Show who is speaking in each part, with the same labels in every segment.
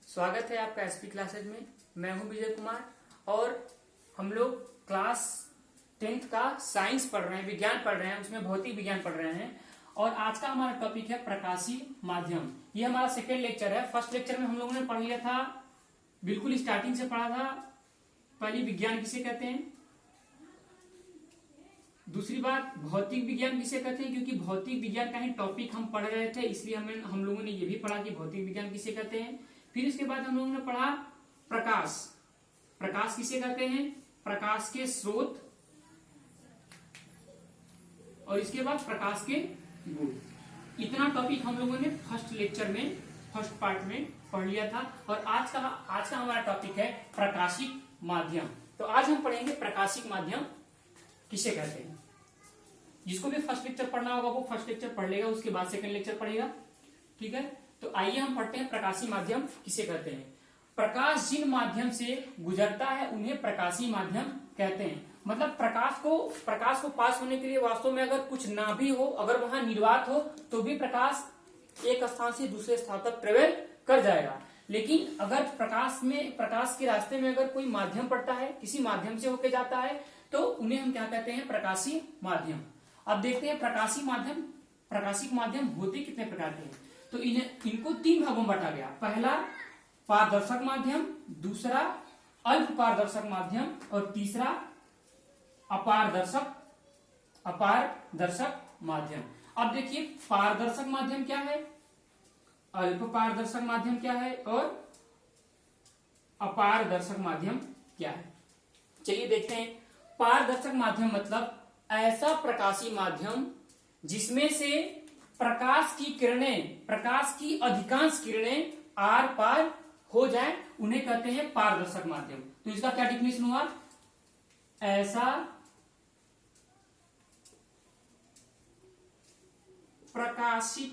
Speaker 1: स्वागत है आपका एसपी क्लासेज में। मैं हूं विजय कुमार और हम लोग क्लास 10th का साइंस पढ़ रहे हैं, विज्ञान पढ़ रहे हैं, उसमें भौतिक विज्ञान पढ़ रहे हैं। और आज का हमारा टॉपिक है प्रकाशीय माध्यम। ये हमारा सेकेंड लेक्चर है। फर्स्ट लेक्चर में हम लोगों ने पढ़ लिया था, बिल्कुल स्टार्टिंग से पढ़ा था, पहली विज्ञान किसे कहते हैं, दूसरी बात भौतिक विज्ञान किसे कहते हैं, क्योंकि भौतिक विज्ञान का ही टॉपिक हम पढ़ रहे थे, इसलिए हम लोगों ने ये भी पढ़ा कि भौतिक विज्ञान किसे कहते हैं। फिर इसके बाद हम लोगों ने पढ़ा प्रकाश। प्रकाश किसे कहते हैं, प्रकाश के स्रोत, और इसके बाद प्रकाश के गुण। इतना टॉपिक हम लोगों ने फर्स्ट लेक्चर में, फर्स्ट पार्ट में पढ़ लिया था। और आज का हमारा टॉपिक है प्रकाशिक माध्यम। तो आज हम पढ़ेंगे प्रकाशिक माध्यम किसे कहते हैं। जिसको भी फर्स्ट लेक्चर पढ़ना होगा वो फर्स्ट लेक्चर पढ़ लेगा, उसके बाद सेकंड लेक्चर पढ़ेगा। ठीक है, तो आइए हम पढ़ते हैं प्रकाशीय माध्यम किसे कहते हैं। प्रकाश जिन माध्यम से गुजरता है उन्हें प्रकाशीय माध्यम कहते हैं। मतलब प्रकाश को पास होने के लिए वास्तव में अगर कुछ ना भी हो, अगर वहां निर्वात हो, तो भी प्रकाश एक स्थान से दूसरे स्थान तक ट्रेवल कर जाएगा। लेकिन अगर प्रकाश के रास्ते में अगर कोई माध्यम पड़ता है, किसी माध्यम से होके जाता है, तो उन्हें हम क्या कहते हैं, प्रकाशीय माध्यम। अब देखते हैं प्रकाशिक माध्यम होते कितने प्रकार के हैं। तो इनको तीन भागों में बांटा गया। पहला पारदर्शक माध्यम, दूसरा अल्प पारदर्शक माध्यम और तीसरा अपारदर्शक माध्यम। अब देखिए पारदर्शक माध्यम क्या है, अल्प पारदर्शक माध्यम क्या है और अपारदर्शक माध्यम क्या है। चलिए देखते हैं। पारदर्शक माध्यम मतलब ऐसा प्रकाशीय माध्यम जिसमें से प्रकाश की अधिकांश किरणें आर पार हो जाए, उन्हें कहते हैं पारदर्शक माध्यम। तो इसका क्या डिफिनेशन हुआ, ऐसा प्रकाशित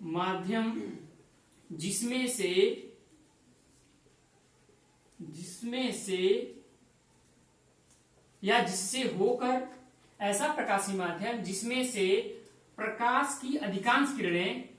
Speaker 1: माध्यम जिसमें से या जिससे होकर, ऐसा प्रकाशीय माध्यम जिसमें से प्रकाश की अधिकांश किरणें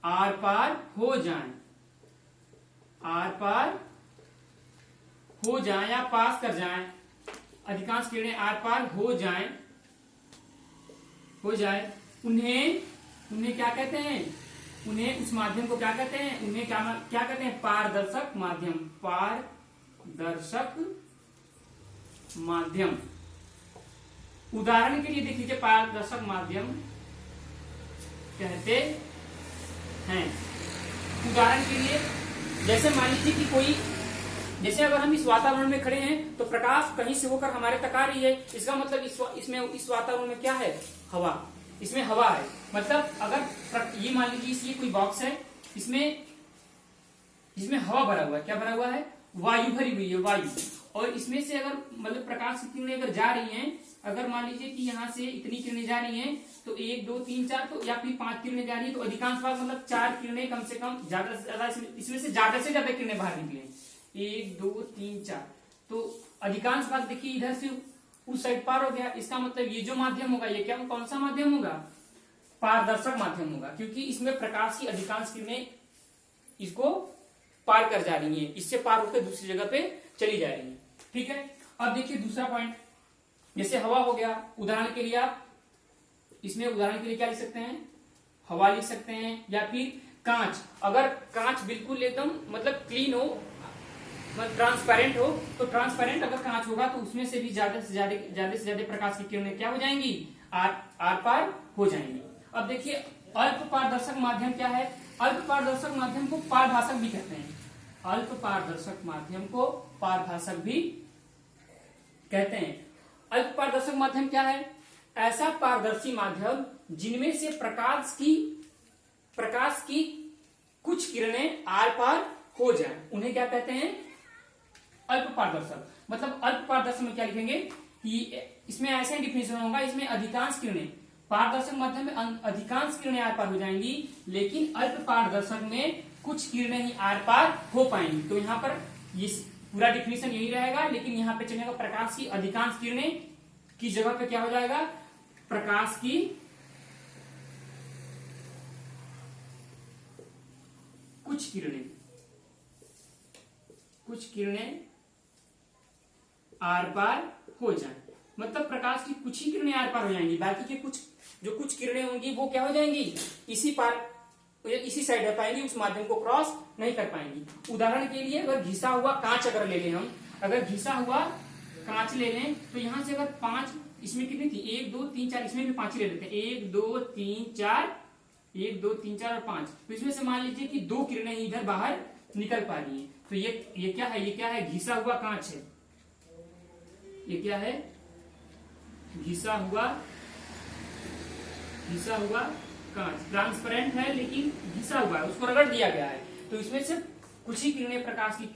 Speaker 1: आर पार हो जाएं या पास कर जाएं, अधिकांश किरणें आर पार हो जाए, उन्हें क्या कहते हैं, उन्हें उस माध्यम को क्या कहते हैं, उन्हें क्या कहते हैं, पारदर्शक माध्यम। उदाहरण के लिए देख लीजिए, पारदर्शक माध्यम कहते हैं। उदाहरण के लिए जैसे मान लीजिए कि जैसे अगर हम इस वातावरण में खड़े हैं तो प्रकाश कहीं से होकर हमारे तक आ रही है, इसका मतलब इस वातावरण में क्या है, हवा, इसमें हवा है। मतलब अगर ये मान लीजिए ये कोई बॉक्स है, इसमें हवा भरा हुआ है, क्या भरा हुआ है, वायु भरी हुई है, वायु। और इसमें से अगर मतलब प्रकाश की किरणें अगर जा रही हैं, अगर मान लीजिए कि यहाँ से इतनी किरणें जा रही हैं, तो 1 2 3 4 तो या फिर 5 किरणें जा रही है, तो अधिकांश भाग मतलब 4 किरणें कम से कम, ज्यादा से ज्यादा इसमें से ज्यादा किरणें बाहर निकले, 1 2 3 4, तो अधिकांश भाग देखिए इधर से उस साइड पार हो गया। इसका मतलब ये जो माध्यम होगा, ये क्या, कौन सा माध्यम होगा, पारदर्शक माध्यम होगा, क्योंकि इसमें प्रकाश की अधिकांश किरणें इसको पार कर जा रही हैं, इससे पार होकर दूसरी जगह पे चली जा रही है। ठीक है, अब देखिए दूसरा पॉइंट, जैसे हवा हो गया, उदाहरण के लिए आप इसमें उदाहरण के लिए क्या लिख सकते हैं, हवा लिख सकते हैं, या फिर कांच। अगर कांच बिल्कुल एकदम मतलब क्लीन हो, ट्रांसपेरेंट हो, तो ट्रांसपेरेंट अगर कांच होगा तो उसमें से भी ज्यादा से ज्यादा प्रकाश की किरणें क्या हो जाएंगी, आर पार हो जाएंगी। अब देखिए अल्प पारदर्शक माध्यम क्या है, अल्प पारदर्शक माध्यम को पारभाषक भी कहते हैं, अल्प पारदर्शक माध्यम को पारभाषक भी कहते हैं। अल्प पारदर्शक माध्यम क्या है, ऐसा पारदर्शी माध्यम जिनमें से प्रकाश की कुछ किरणें आर पार हो जाए, उन्हें क्या कहते हैं, अल्प पारदर्शक। मतलब अल्प पारदर्शक में क्या लिखेंगे कि इसमें ऐसा ही डिफिनेशन होगा, इसमें अधिकांश किरणें, पारदर्शक माध्यम में अधिकांश किरणें आर पार हो जाएंगी, लेकिन अल्प पारदर्शक में कुछ किरणें ही आर पार हो पाएंगी। तो यहाँ पर ये पूरा डिफिनेशन यही रहेगा, लेकिन यहाँ पे चलेगा प्रकाश की अधिकांश किरणें की जगह पे क्या हो जाएगा, प्रकाश की कुछ किरणें आर पार हो जाए। मतलब प्रकाश की कुछ ही किरणें आर पार हो जाएंगी, बाकी के कुछ किरणें होंगी वो क्या हो जाएंगी, इसी साइड रह पाएंगी, उस माध्यम को क्रॉस नहीं कर पाएंगी। उदाहरण के लिए अगर घिसा हुआ कांच अगर ले लें हम, अगर घिसा हुआ कांच ले लें तो यहां से अगर 5, इसमें कितनी थी 1 2 3 4, इसमें भी 5 ही ले लेते हैं, 1 2 3 4, 1 2 3 4 और 5। तो इसमें से मान लीजिए कि 2 किरणें इधर बाहर निकल पा रही है। तो ये क्या है, ये क्या है, घिसा हुआ कांच है। ये क्या है, घिसा हुआ कांच, ट्रांसपेरेंट है लेकिन घिसा हुआ है, उसको रगड़ दिया गया है। तो इसमें से कुछ ही प्रकाश की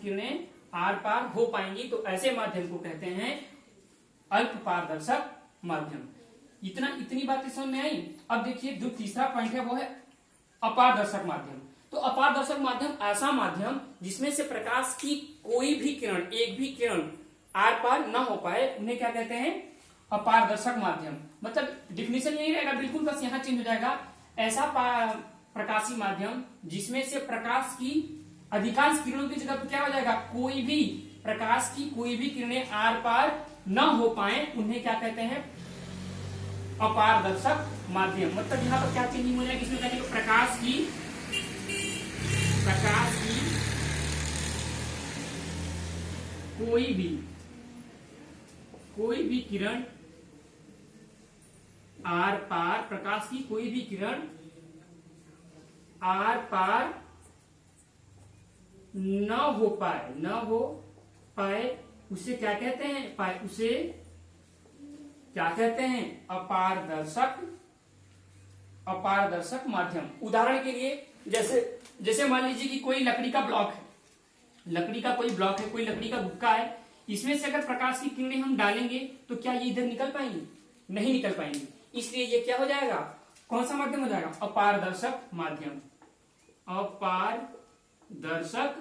Speaker 1: किरणें आर पार हो पाएंगी। तो ऐसे माध्यम को कहते हैं अल्प पारदर्शक माध्यम। इतनी बातें समझ में आई। अब देखिए जो तीसरा पॉइंट है वो है अपारदर्शक माध्यम। तो अपारदर्शक माध्यम ऐसा माध्यम जिसमें से प्रकाश की कोई भी किरण, एक भी किरण आर पार न हो पाए, उन्हें क्या कहते हैं, अपारदर्शक माध्यम। मतलब डिफिनेशन यही रहेगा बिल्कुल, बस यहां चेंज हो जाएगा। ऐसा प्रकाशीय माध्यम जिसमें से प्रकाश की अधिकांश किरणों की जगह पर क्या हो जाएगा, कोई भी प्रकाश की कोई भी किरणें आर पार न हो पाए, उन्हें क्या कहते हैं, अपारदर्शक माध्यम। मतलब यहाँ पर क्या चेंजिंग हो जाएगी, इसमें क्या कहते हैं, प्रकाश की कोई भी किरण आर पार, प्रकाश की कोई भी किरण आर पार न हो पाए, उसे क्या कहते हैं, उसे क्या कहते हैं, अपारदर्शक माध्यम। उदाहरण के लिए जैसे मान लीजिए कि कोई लकड़ी का ब्लॉक है, कोई लकड़ी का गुक्का है, इसमें से अगर प्रकाश की किरणें हम डालेंगे तो क्या ये इधर निकल पाएंगे, नहीं निकल पाएंगे। इसलिए ये क्या हो जाएगा, कौन सा माध्यम हो जाएगा, अपारदर्शक माध्यम। अपारदर्शक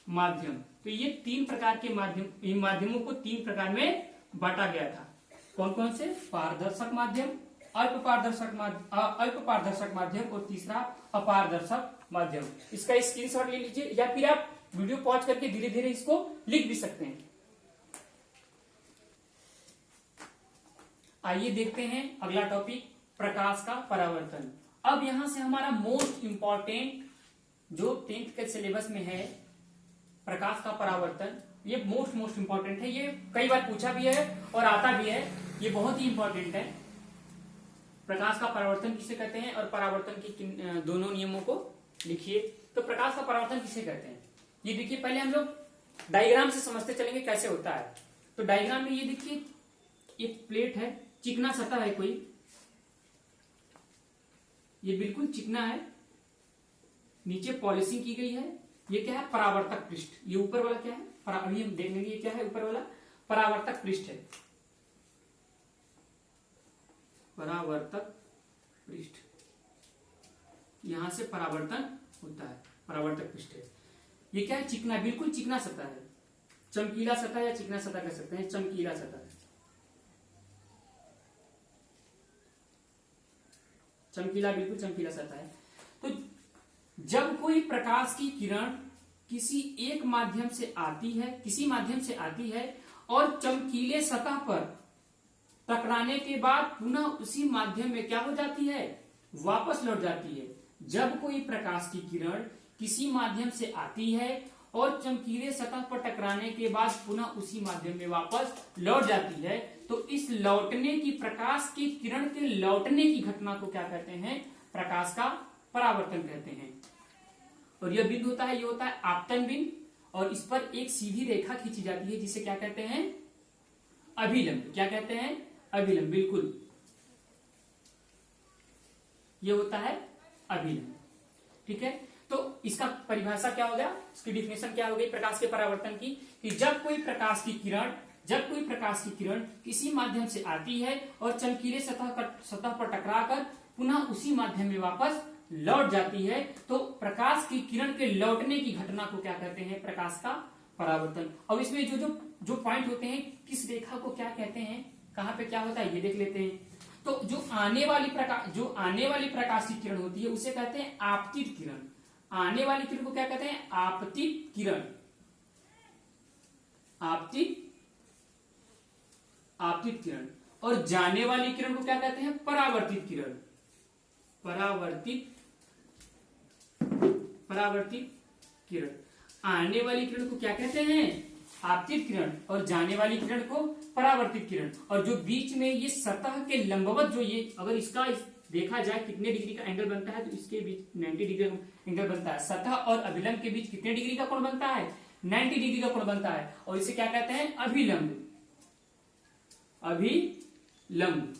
Speaker 1: माध्यम। तो ये 3 प्रकार के माध्यमों को 3 प्रकार में बांटा गया था। कौन कौन से, पारदर्शक माध्यम, अल्प पारदर्शक माध्यम और तीसरा अपारदर्शक माध्यम। इसका स्क्रीनशॉट ले लीजिए या फिर आप वीडियो पॉज करके धीरे धीरे इसको लिख भी सकते हैं। आइए देखते हैं अगला टॉपिक, प्रकाश का परावर्तन। अब यहां से हमारा मोस्ट इंपॉर्टेंट जो 10th के सिलेबस में है, प्रकाश का परावर्तन, ये मोस्ट इंपॉर्टेंट है। ये कई बार पूछा भी है और आता भी है, ये बहुत ही इंपॉर्टेंट है। प्रकाश का परावर्तन किसे कहते हैं और परावर्तन की दोनों नियमों को लिखिए। तो प्रकाश का परावर्तन किसे कहते हैं, ये देखिए, पहले हम लोग डायग्राम से समझते चलेंगे कैसे होता है। तो डायग्राम में ये देखिए, एक प्लेट है, चिकना सतह है कोई, ये बिल्कुल चिकना है, नीचे पॉलिशिंग की गई है। ये क्या है, परावर्तक पृष्ठ। ये ऊपर वाला क्या है, अभी हम देख लेंगे ये क्या है, ऊपर वाला परावर्तक पृष्ठ है, परावर्तक पृष्ठ। यहां से परावर्तन होता है, परावर्तक पृष्ठ है। ये क्या है, चिकना, बिल्कुल चिकना सतह है, चमकीला सतह या चिकना सतह कह सकते हैं, चमकीला सतह है, चमकीला, बिल्कुल चमकीला सतह है। तो जब कोई प्रकाश की किरण किसी माध्यम से आती है और चमकीले सतह पर टकराने के बाद पुनः उसी माध्यम में क्या हो जाती है, वापस लौट जाती है। जब कोई प्रकाश की किरण किसी माध्यम से आती है और चमकीले सतह पर टकराने के बाद पुनः उसी माध्यम में वापस लौट जाती है, तो इस लौटने की, प्रकाश की किरण के लौटने की घटना को क्या कहते हैं, प्रकाश का परावर्तन कहते हैं। और यह बिंदु होता है, ये होता है आपतन बिंदु, और इस पर एक सीधी रेखा खींची जाती है जिसे क्या कहते हैं, अभिलंब। क्या कहते हैं, अभिलंब, बिल्कुल, ये होता है अभिलंब। ठीक है, तो इसका परिभाषा क्या हो गया, इसकी डिफिनेशन क्या हो गई प्रकाश के परावर्तन की, कि जब कोई प्रकाश की किरण किसी माध्यम से आती है और चमकीले सतह पर टकराकर पुनः उसी माध्यम में वापस लौट जाती है, तो प्रकाश की किरण के लौटने की घटना को क्या कहते हैं? प्रकाश का परावर्तन। अब इसमें जो जो जो पॉइंट होते हैं, किस रेखा को क्या कहते हैं, कहाँ पे क्या होता है, ये देख लेते हैं। तो जो आने वाली प्रकाश की किरण होती है उसे कहते हैं आपतित किरण। आने वाली किरण को क्या कहते हैं? आपतित किरण। आपतित किरण। और जाने वाली किरण को क्या कहते हैं? परावर्तित किरण। परावर्तित किरण। आने वाली किरण को क्या कहते हैं? आपतित किरण। और जाने वाली किरण को परावर्तित किरण। और जो बीच में ये सतह के लंबवत, जो ये अगर इसका देखा जाए कितने डिग्री का एंगल बनता है, तो इसके बीच 90 डिग्री का एंगल बनता है। सतह और अभिलंब के बीच कितने डिग्री का कोण बनता है? 90 डिग्री का कोण बनता है। और इसे क्या कहते हैं? अभिलंब। अभिलंब।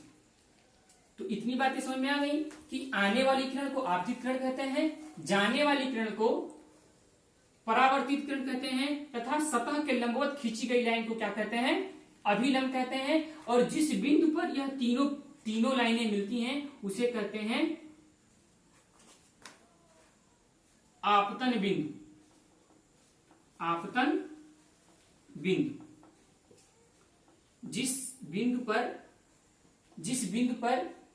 Speaker 1: तो इतनी बातें समझ में आ गई कि आने वाली किरण को आपतित किरण कहते हैं, जाने वाली किरण को परावर्तित किरण कहते हैं, तथा सतह के लंबवत खींची गई लाइन को क्या कहते हैं? अभिलंब कहते हैं। और जिस बिंदु पर यह तीनों लाइनें मिलती हैं उसे कहते हैं आपतन बिंदु। आपतन बिंदु।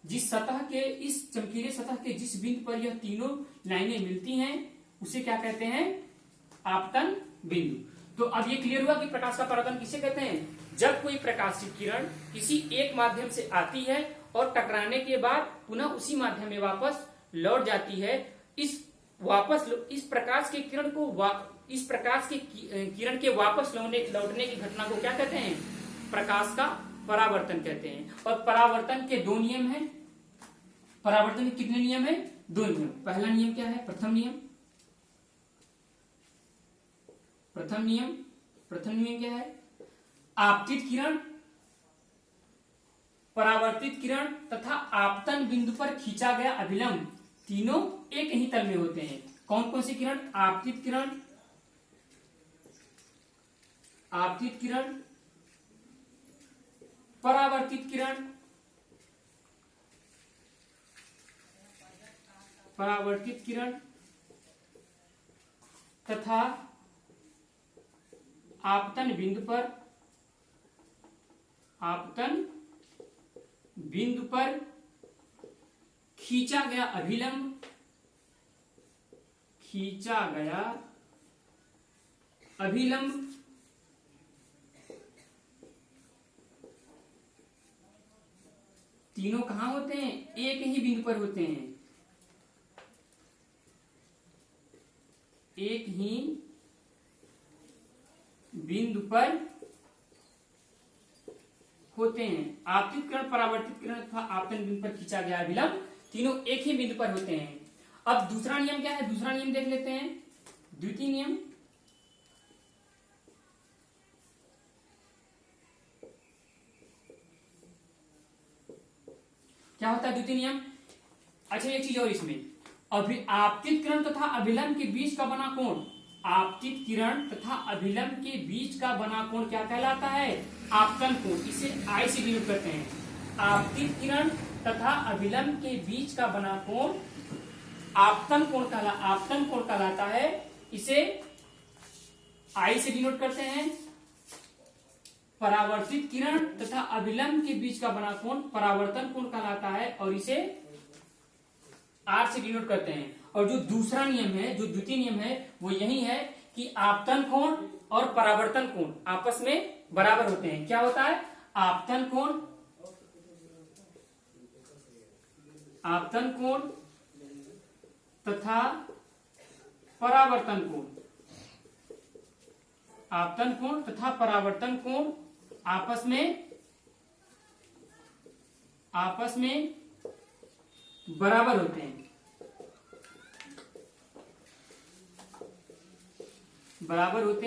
Speaker 1: जिस सतह के, इस चमकीले सतह के जिस बिंदु पर यह तीनों लाइनें मिलती हैं उसे क्या कहते हैं? आपतन बिंदु। तो अब ये क्लियर हुआ कि प्रकाश का परावर्तन किसे कहते हैं? जब कोई प्रकाश की किरण किसी एक माध्यम से आती है और टकराने के बाद पुनः उसी माध्यम में वापस लौट जाती है, इस प्रकाश की किरण को इस प्रकाश की किरण के वापस लौटने की घटना को क्या कहते हैं? प्रकाश का परावर्तन कहते हैं। और परावर्तन के दो नियम हैं। परावर्तन के कितने नियम हैं? दो नियम। पहला नियम क्या है? प्रथम नियम क्या है? आपतित किरण, परावर्तित किरण तथा आपतन बिंदु पर खींचा गया अभिलंब तीनों एक ही तल में होते हैं। कौन कौन सी किरण? आपतित किरण, परावर्तित किरण तथा आपतन बिंदु पर खींचा गया अभिलंब तीनों कहां होते हैं? एक ही बिंदु पर होते हैं। एक ही बिंदु पर होते हैं। आपतित किरण, परावर्तित किरण तथा आपतन बिंदु पर खींचा गया अभिलंब तीनों एक ही बिंदु पर होते हैं। अब दूसरा नियम क्या है? दूसरा नियम देख लेते हैं। द्वितीय नियम क्या होता है? द्वितीय नियम, अच्छा एक चीज और इसमें, आपतित किरण तथा अभिलंब के बीच का बना कोण, आपतित किरण तथा अभिलंब के बीच का बना कोण क्या कहलाता है? आपतन कोण। इसे आई से डिनोट करते हैं। आपतित किरण तथा अभिलंब के बीच का बना कोण आपतन कोण कहलाता है। इसे आई से डिनोट करते हैं। परावर्तित किरण तथा अभिलंब के बीच का बना कोण परावर्तन कोण कहलाता है और इसे आर से डिनोट करते हैं। और जो दूसरा नियम है, जो द्वितीय नियम है, वो यही है कि आपतन कोण और परावर्तन कोण आपस में बराबर होते हैं। क्या होता है? आपतन कोण तथा परावर्तन कोण, आपतन कोण तथा परावर्तन कोण आपस में बराबर होते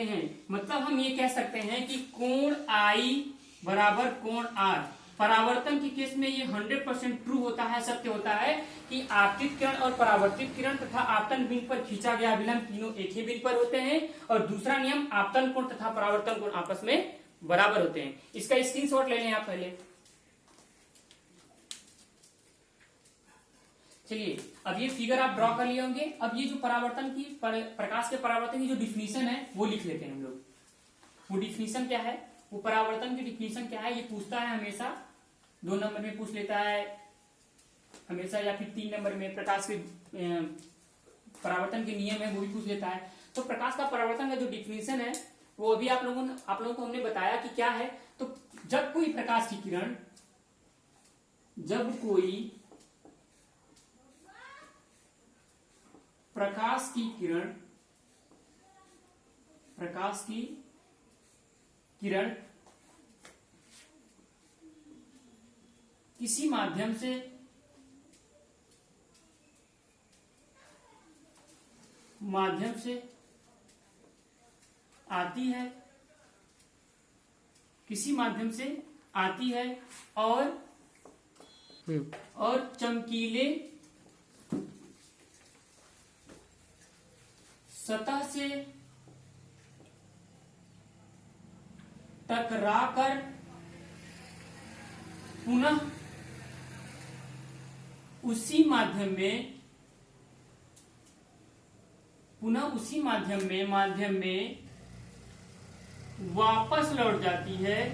Speaker 1: हैं। मतलब हम ये कह सकते हैं कि कोण आई बराबर कोण आर। परावर्तन के केस में ये 100% ट्रू होता है, सत्य होता है कि आपतित किरण और परावर्तित किरण तथा आपतन बिंदु पर खींचा गया अभिलंब तीनों एक ही बिंदु पर होते हैं। और दूसरा नियम, आपतन कोण तथा परावर्तन कोण आपस में बराबर होते हैं। इसका स्क्रीनशॉट ले लें आप पहले। चलिए अब ये फिगर आप ड्रॉ कर लिए होंगे। अब ये जो परावर्तन की प्रकाश के परावर्तन की जो डिफिनीशन है वो लिख लेते हैं हम लोग। वो डिफिनीशन क्या है, वो परावर्तन की डिफिनीशन क्या है, ये पूछता है हमेशा 2 नंबर में पूछ लेता है हमेशा, या फिर 3 नंबर में प्रकाश के परावर्तन के नियम है वो भी पूछ लेता है। तो प्रकाश का परावर्तन का जो डिफिनीशन है वो अभी आप लोगों को हमने बताया कि क्या है। तो जब कोई प्रकाश की किरण, जब कोई प्रकाश की किरण किसी माध्यम से आती है, किसी माध्यम से आती है और चमकीले सतह से टकराकर पुनः उसी माध्यम में वापस लौट जाती है,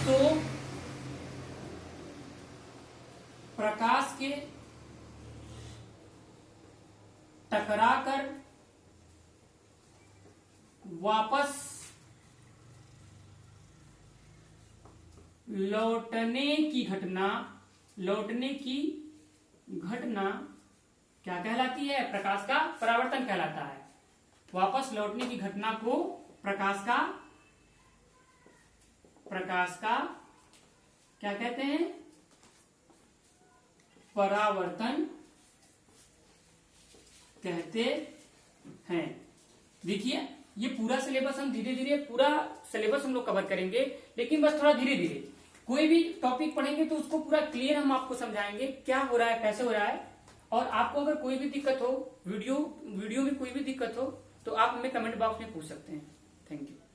Speaker 1: तो प्रकाश के टकराकर वापस लौटने की घटना क्या कहलाती है, प्रकाश का परावर्तन कहलाता है। वापस लौटने की घटना को प्रकाश का क्या कहते हैं, परावर्तन कहते हैं। देखिए ये पूरा सिलेबस हम धीरे धीरे पूरा सिलेबस हम लोग कवर करेंगे, लेकिन बस थोड़ा धीरे धीरे। कोई भी टॉपिक पढ़ेंगे तो उसको पूरा क्लियर हम आपको समझाएंगे क्या हो रहा है, कैसे हो रहा है। और आपको अगर कोई भी दिक्कत हो, वीडियो में कोई भी दिक्कत हो तो आप हमें कमेंट बॉक्स में पूछ सकते हैं। Thank you.